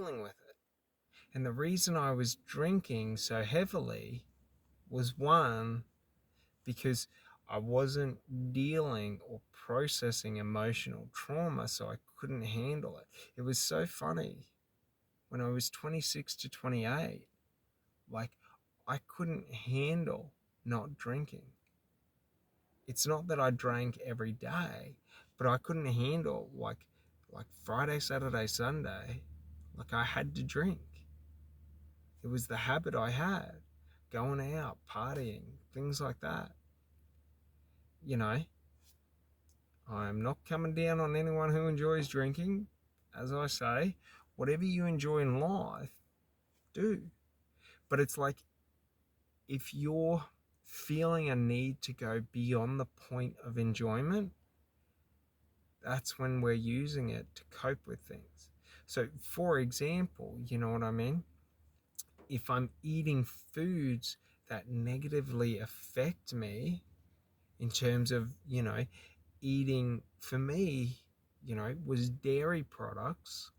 dealing with it. And the reason I was drinking so heavily was, one, because I wasn't dealing or processing emotional trauma, so I couldn't handle it. It was so funny. When I was 26 to 28, like, I couldn't handle not drinking. It's not that I drank every day, but I couldn't handle like Friday, Saturday, Sunday. Like, I had to drink. It was the habit I had, going out, partying, things like that. You know, I'm not coming down on anyone who enjoys drinking. As I say, whatever you enjoy in life, do. But it's like, if you're feeling a need to go beyond the point of enjoyment, that's when we're using it to cope with things. So, for example, you know what I mean? If I'm eating foods that negatively affect me, in terms of, eating, for me, was dairy products,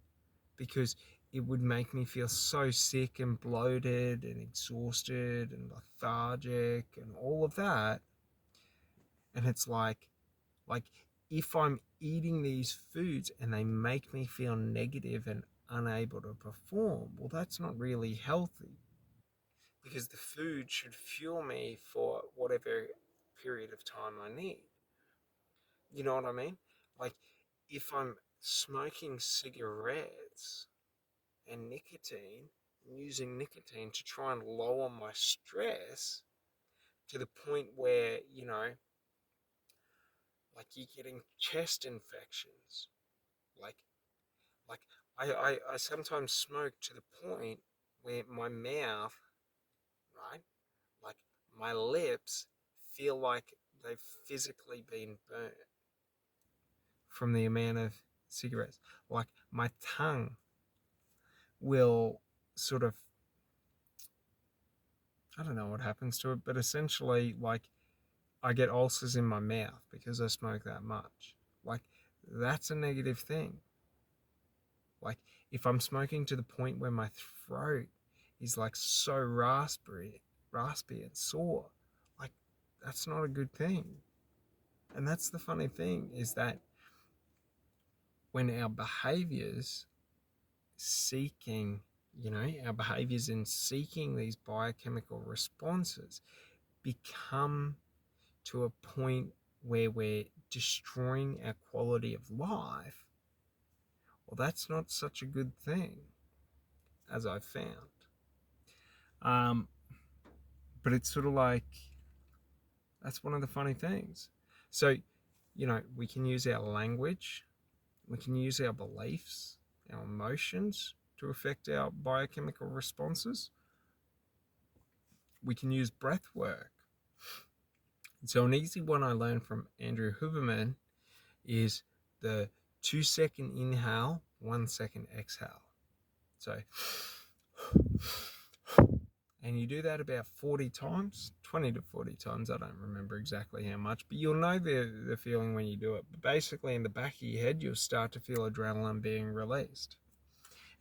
because it would make me feel so sick and bloated and exhausted and lethargic and all of that. And it's like if I'm eating these foods and they make me feel negative and unable to perform, well, that's not really healthy, because the food should fuel me for whatever period of time I need. You know what I mean? Like, if I'm smoking cigarettes and nicotine, using nicotine to try and lower my stress to the point where, like, you're getting chest infections. Like, like I sometimes smoke to the point where my mouth, right, like, my lips feel like they've physically been burnt from the amount of cigarettes. Like, my tongue will sort of, I don't know what happens to it, but essentially, like, I get ulcers in my mouth because I smoke that much. Like, that's a negative thing. Like, if I'm smoking to the point where my throat is like so raspy and sore, like, that's not a good thing. And that's the funny thing, is that when our behaviors our behaviors in seeking these biochemical responses become to a point where we're destroying our quality of life, well, that's not such a good thing, as I've found. But it's sort of like, that's one of the funny things. So, we can use our language, we can use our beliefs, our emotions to affect our biochemical responses. We can use breath work. So an easy one I learned from Andrew Huberman is the 2-second inhale, 1-second exhale. So, and you do that about 40 times, 20 to 40 times. I don't remember exactly how much, but you'll know the feeling when you do it. But basically, in the back of your head, you'll start to feel adrenaline being released.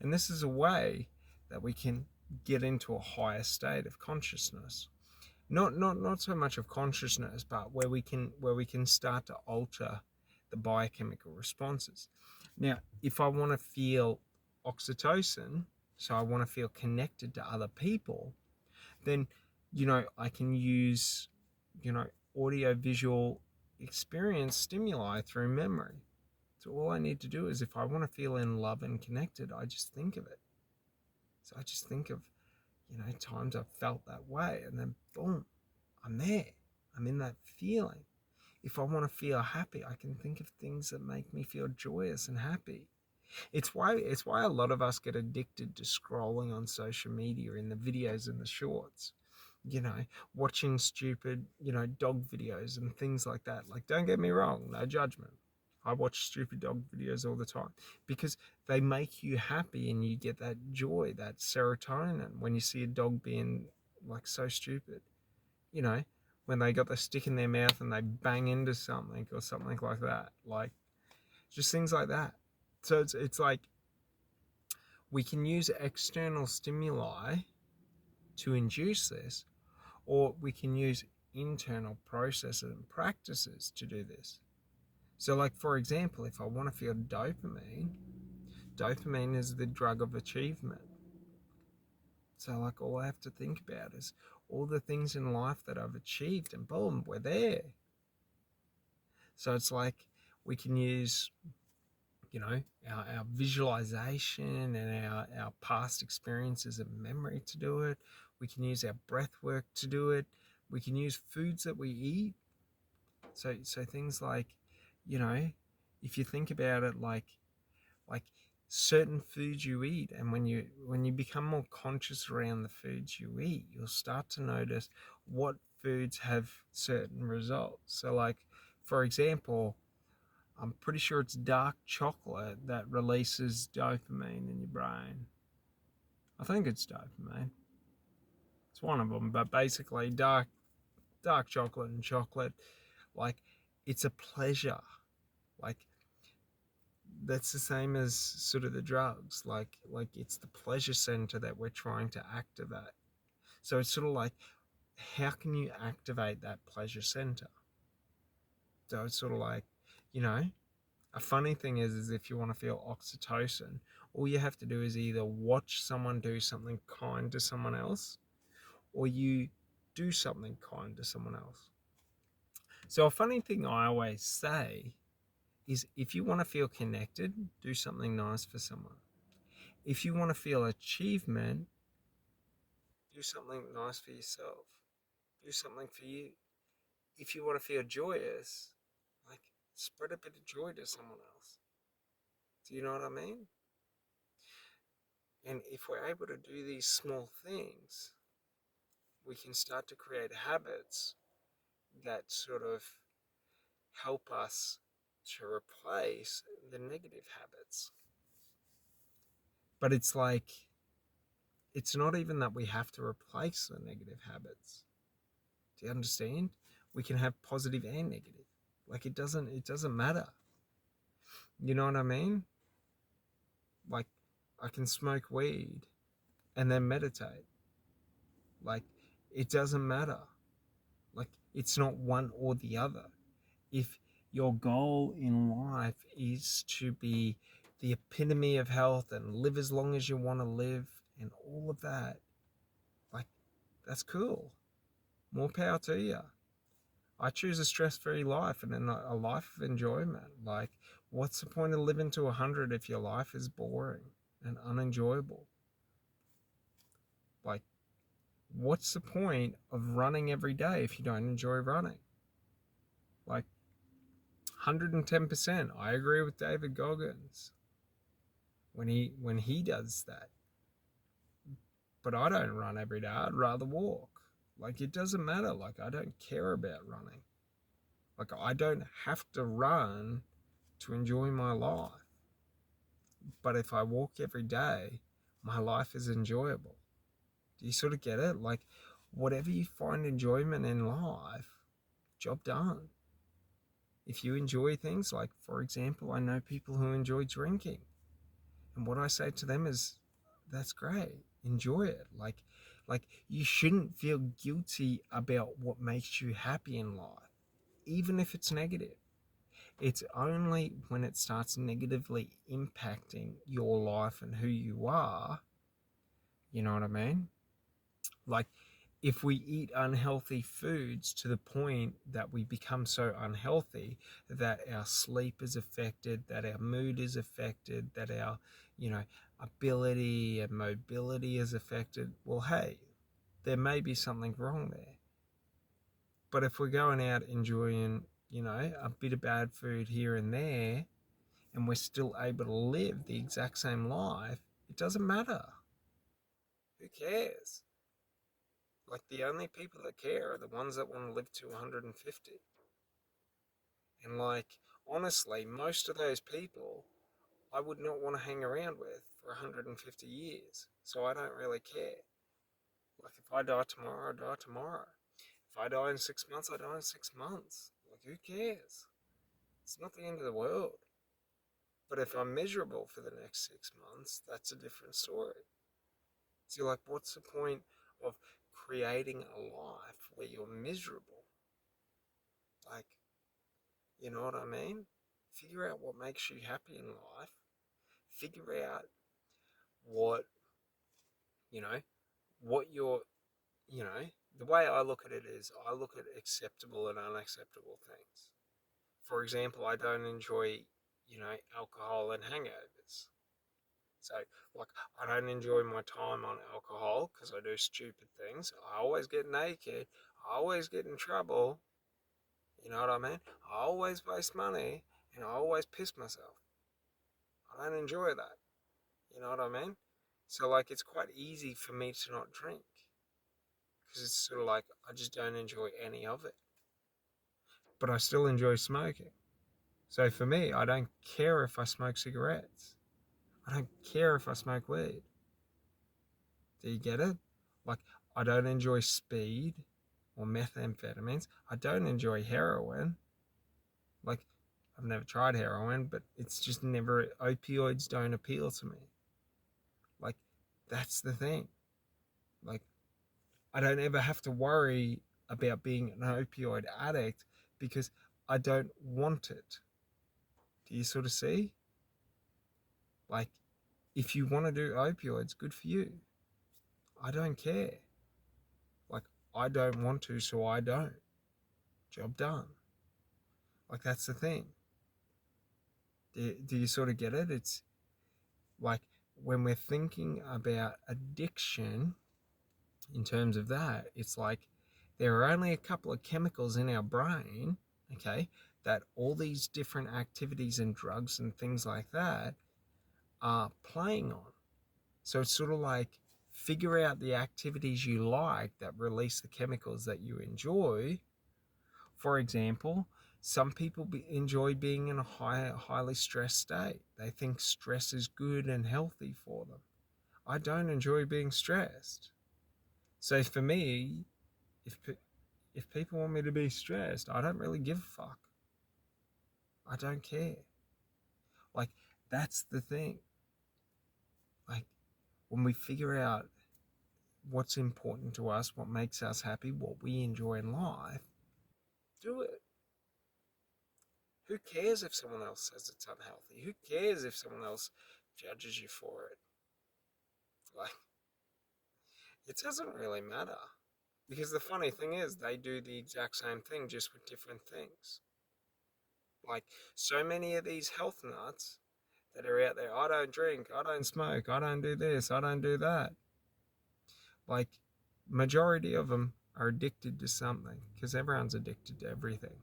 And this is a way that we can get into a higher state of consciousness. Not so much of consciousness, but where we can start to alter the biochemical responses. Now, if I want to feel oxytocin, so I want to feel connected to other people, then I can use audio visual experience stimuli through memory. So all I need to do is, if I want to feel in love and connected, I just think of it. So I just think of times I've felt that way, and then boom, I'm there. I'm in that feeling. If I want to feel happy, I can think of things that make me feel joyous and happy. It's why a lot of us get addicted to scrolling on social media, in the videos and the shorts. Watching stupid, dog videos and things like that. Like, don't get me wrong, no judgment. I watch stupid dog videos all the time, because they make you happy and you get that joy, that serotonin, when you see a dog being like so stupid. When they got the stick in their mouth and they bang into something or something like that. Like, just things like that. So it's like, We can use external stimuli to induce this, or we can use internal processes and practices to do this. So, like, for example, if I want to feel dopamine, dopamine is the drug of achievement. So, like, all I have to think about is all the things in life that I've achieved, and boom, we're there. So, it's like we can use, our visualization and our past experiences and memory to do it. We can use our breath work to do it. We can use foods that we eat. So things like, if you think about it, like certain foods you eat, and when you become more conscious around the foods you eat, you'll start to notice what foods have certain results. So, like, for example, I'm pretty sure it's dark chocolate that releases dopamine in your brain. I think it's dopamine. It's one of them, but basically dark chocolate and chocolate, like, it's a pleasure. Like, that's the same as sort of the drugs. Like it's the pleasure center that we're trying to activate. So it's sort of like, how can you activate that pleasure center? So it's sort of like, you know, a funny thing is if you want to feel oxytocin, all you have to do is either watch someone do something kind to someone else, or you do something kind to someone else. So a funny thing I always say is, if you want to feel connected, do something nice for someone. If you want to feel achievement, do something nice for yourself. Do something for you. If you want to feel joyous, like, spread a bit of joy to someone else. Do you know what I mean? And if we're able to do these small things, we can start to create habits that sort of help us to replace the negative habits. But it's like, it's not even that we have to replace the negative habits. Do you understand? We can have positive and negative. Like, it doesn't matter. You know what I mean? Like, I can smoke weed and then meditate. Like, it doesn't matter. Like, it's not one or the other. If your goal in life is to be the epitome of health and live as long as you want to live and all of that, like, that's cool. More power to you. I choose a stress-free life and a life of enjoyment. Like, what's the point of living to 100 if your life is boring and unenjoyable? Like, what's the point of running every day if you don't enjoy running? Like, 110%. I agree with David Goggins when he does that. But I don't run every day. I'd rather walk. Like, it doesn't matter. Like, I don't care about running. Like, I don't have to run to enjoy my life. But if I walk every day, my life is enjoyable. Do you sort of get it? Like, whatever you find enjoyment in life, job done. If you enjoy things, like, for example, I know people who enjoy drinking. And what I say to them is, that's great. Enjoy it. Like, you shouldn't feel guilty about what makes you happy in life, even if it's negative. It's only when it starts negatively impacting your life and who you are, you know what I mean? Like, if we eat unhealthy foods to the point that we become so unhealthy that our sleep is affected, that our mood is affected, that our, ability and mobility is affected, well, hey, there may be something wrong there. But if we're going out enjoying, a bit of bad food here and there, and we're still able to live the exact same life, it doesn't matter. Who cares? Like, the only people that care are the ones that want to live to 150. And, like, honestly, most of those people I would not want to hang around with for 150 years. So I don't really care. Like, if I die tomorrow, I die tomorrow. If I die in 6 months, I die in 6 months. Like, who cares? It's not the end of the world. But if I'm miserable for the next 6 months, that's a different story. So, like, what's the point of creating a life where you're miserable? Like, you know what I mean? Figure out what makes you happy in life. Figure out what, you know, what you're, you know, the way I look at it is I look at acceptable and unacceptable things. For example, I don't enjoy, alcohol and hangovers. So, like, I don't enjoy my time on alcohol because I do stupid things. I always get naked. I always get in trouble. You know what I mean? I always waste money and I always piss myself. I don't enjoy that. You know what I mean? So, like, it's quite easy for me to not drink because it's sort of like I just don't enjoy any of it. But I still enjoy smoking. So, for me, I don't care if I smoke cigarettes. I don't care if I smoke weed. Do you get it? Like, I don't enjoy speed or methamphetamines. I don't enjoy heroin. Like, I've never tried heroin, but it's just never, opioids don't appeal to me. Like, that's the thing. Like, I don't ever have to worry about being an opioid addict because I don't want it. Do you sort of see? Like, if you want to do opioids, good for you. I don't care. Like, I don't want to, so I don't. Job done. Like, that's the thing. Do you sort of get it? It's like when we're thinking about addiction in terms of that, it's like there are only a couple of chemicals in our brain, okay, that all these different activities and drugs and things like that are playing on. So it's sort of like figure out the activities you like that release the chemicals that you enjoy. For example, some people enjoy being in a highly stressed state. They think stress is good and healthy for them. I don't enjoy being stressed. So for me, if if people want me to be stressed, I don't really give a fuck. I don't care. Like, that's the thing. Like, when we figure out what's important to us, what makes us happy, what we enjoy in life, do it. Who cares if someone else says it's unhealthy? Who cares if someone else judges you for it? Like, it doesn't really matter. Because the funny thing is, they do the exact same thing just with different things. Like, so many of these health nuts that are out there, I don't drink, I don't smoke, I don't do this, I don't do that. Like, majority of them are addicted to something because everyone's addicted to everything.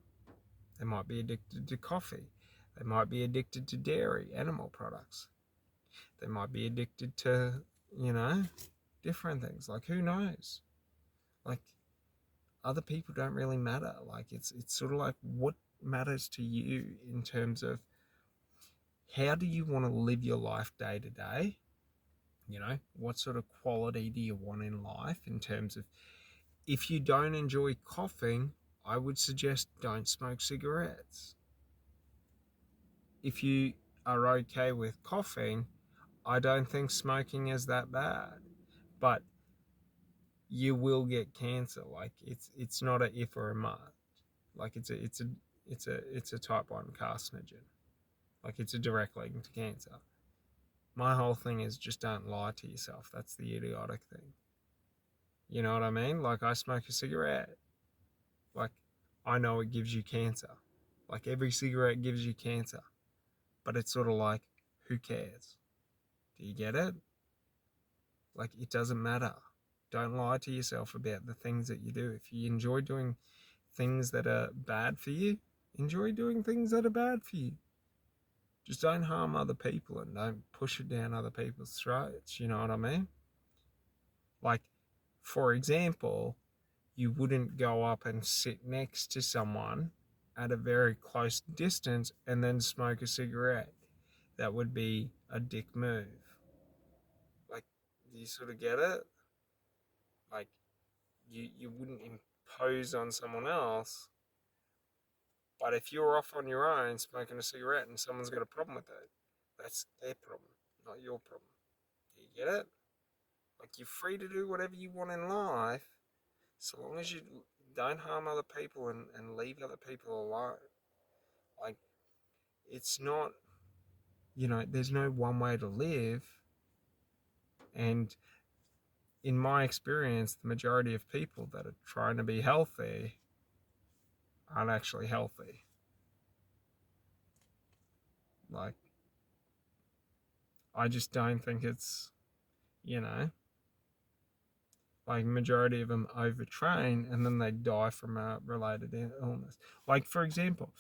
They might be addicted to coffee. They might be addicted to dairy, animal products. They might be addicted to, you know, different things. Like, who knows? Like, other people don't really matter. Like, it's sort of like what matters to you in terms of how do you want to live your life day to day? You know, what sort of quality do you want in life in terms of if you don't enjoy coughing, I would suggest don't smoke cigarettes. If you are okay with coughing, I don't think smoking is that bad. But you will get cancer. Like, it's not a if or a must. Like, it's a type 1 carcinogen. Like, it's a direct link to cancer. My whole thing is just don't lie to yourself. That's the idiotic thing. You know what I mean? Like, I smoke a cigarette. Like, I know it gives you cancer. Like, every cigarette gives you cancer. But it's sort of like, who cares? Do you get it? Like, it doesn't matter. Don't lie to yourself about the things that you do. If you enjoy doing things that are bad for you, enjoy doing things that are bad for you. Just don't harm other people and don't push it down other people's throats. You know what I mean? Like, for example, you wouldn't go up and sit next to someone at a very close distance and then smoke a cigarette. That would be a dick move. Like, do you sort of get it? Like, you wouldn't impose on someone else, but if you're off on your own smoking a cigarette and someone's got a problem with it, That's their problem, not your problem. Do you get it? Like, you're free to do whatever you want in life, so long as you don't harm other people and leave other people alone. Like, it's not, there's no one way to live. And in my experience, the majority of people that are trying to be healthy aren't actually healthy. Like, I just don't think it's, you know, like, majority of them overtrain and then they die from a related illness. Like, for example,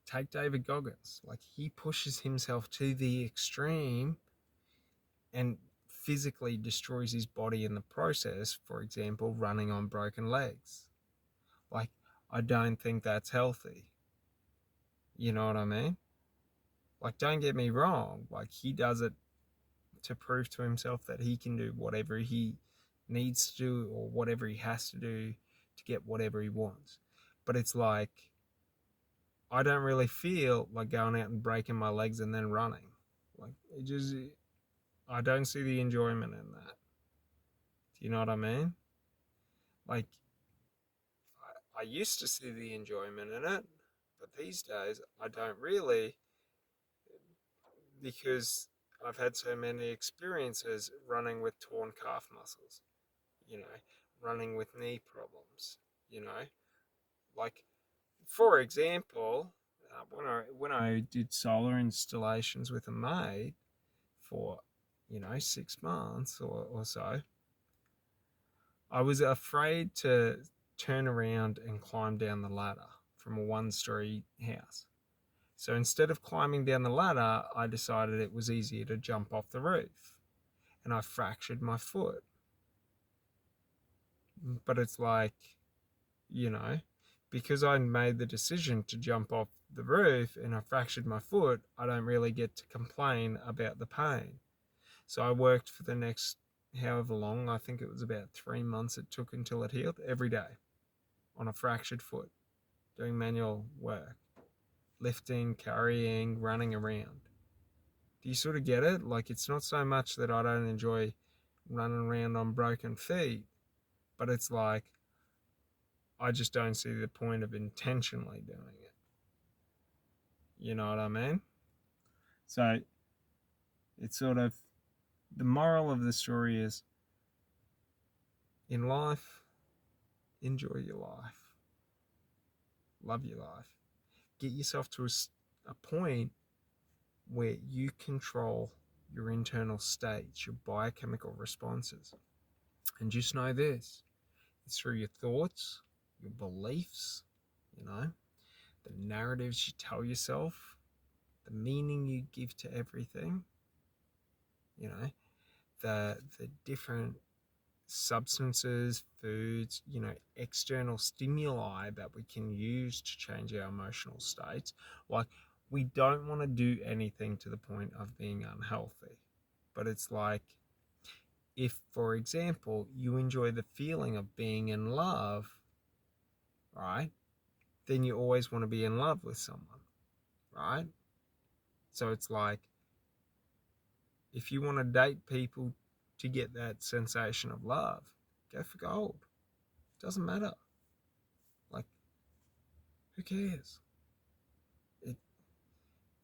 take David Goggins. Like, he pushes himself to the extreme and physically destroys his body in the process, for example, running on broken legs. Like, I don't think that's healthy. You know what I mean? Like, don't get me wrong. Like, he does it to prove to himself that he can do whatever he needs to do or whatever he has to do to get whatever he wants. But it's like, I don't really feel like going out and breaking my legs and then running. Like, I don't see the enjoyment in that. Do you know what I mean? Like, I used to see the enjoyment in it, but these days I don't really, because I've had so many experiences running with torn calf muscles, you know, running with knee problems, you know. Like, for example, when I did solar installations with a mate for, 6 months or so, I was afraid to turn around and climb down the ladder from a one-story house. So instead of climbing down the ladder, I decided it was easier to jump off the roof. And I fractured my foot. But it's like, you know, because I made the decision to jump off the roof and I fractured my foot, I don't really get to complain about the pain. So I worked for the next however long, I think it was about 3 months it took until it healed, every day on a fractured foot, doing manual work, lifting, carrying, running around. Do you sort of get it? Like, it's not so much that I don't enjoy running around on broken feet, but it's like, I just don't see the point of intentionally doing it. You know what I mean? So it's sort of, the moral of the story is, in life, enjoy your life, love your life, get yourself to a point where you control your internal states, your biochemical responses. And just know this, it's through your thoughts, your beliefs, the narratives you tell yourself, the meaning you give to everything, the different substances, foods, external stimuli that we can use to change our emotional states. Like, we don't want to do anything to the point of being unhealthy. But it's like, if, for example, you enjoy the feeling of being in love, right? Then you always want to be in love with someone, right? So it's like, if you want to date people to get that sensation of love, go for gold. Doesn't matter. Like, who cares? It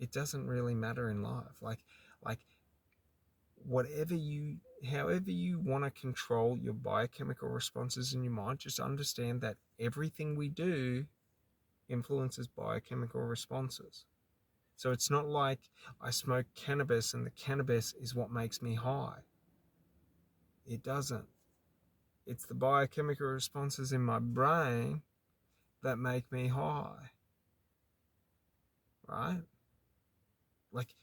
it doesn't really matter in life. Like however you want to control your biochemical responses in your mind, just understand that everything we do influences biochemical responses. So it's not like I smoke cannabis and the cannabis is what makes me high. It doesn't. It's the biochemical responses in my brain that make me high, right? Like,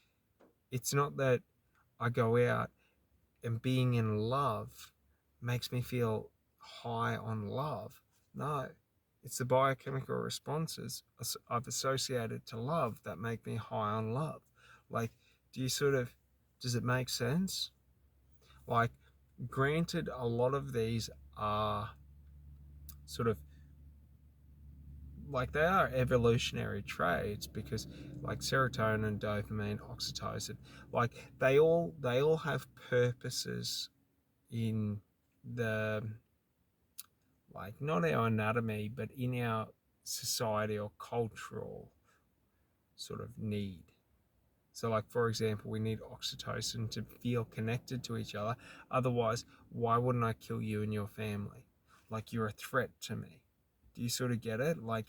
it's not that I go out and being in love makes me feel high on love. No, it's the biochemical responses I've associated to love that make me high on love. Like, does it make sense? Like, granted, a lot of these are sort of like they are evolutionary traits, because like serotonin, dopamine, oxytocin, like they all have purposes in the, like, not our anatomy, but in our society or cultural sort of need. So, like, for example, we need oxytocin to feel connected to each other. Otherwise, why wouldn't I kill you and your family? Like, you're a threat to me. Do you sort of get it? Like,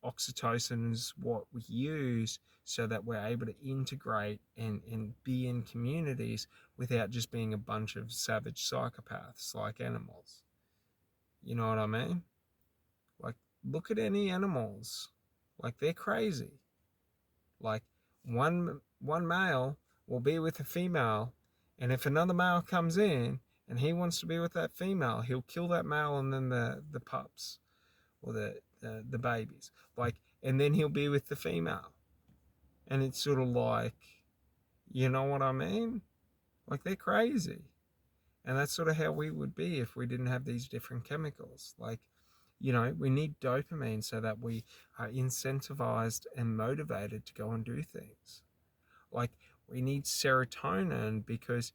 oxytocin is what we use so that we're able to integrate and be in communities without just being a bunch of savage psychopaths like animals. You know what I mean? Like, look at any animals. Like, they're crazy. Like, one male will be with a female, and if another male comes in and he wants to be with that female, he'll kill that male and then the pups or the babies. Like, and then he'll be with the female. And it's sort of like, you know what I mean? Like, they're crazy. And that's sort of how we would be if we didn't have these different chemicals. Like, we need dopamine so that we are incentivized and motivated to go and do things. Like, we need serotonin because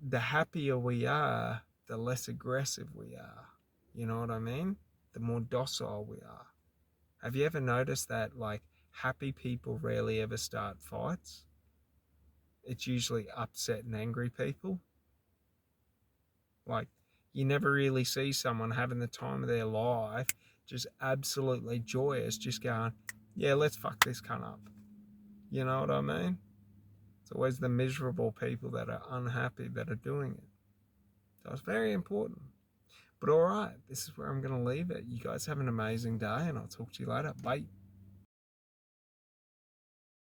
the happier we are, the less aggressive we are. You know what I mean? The more docile we are. Have you ever noticed that, like, happy people rarely ever start fights? It's usually upset and angry people. Like, you never really see someone having the time of their life, just absolutely joyous, just going, yeah, let's fuck this cunt up. You know what I mean? It's always the miserable people that are unhappy that are doing it. So it's very important. But all right, this is where I'm going to leave it. You guys have an amazing day, and I'll talk to you later. Bye.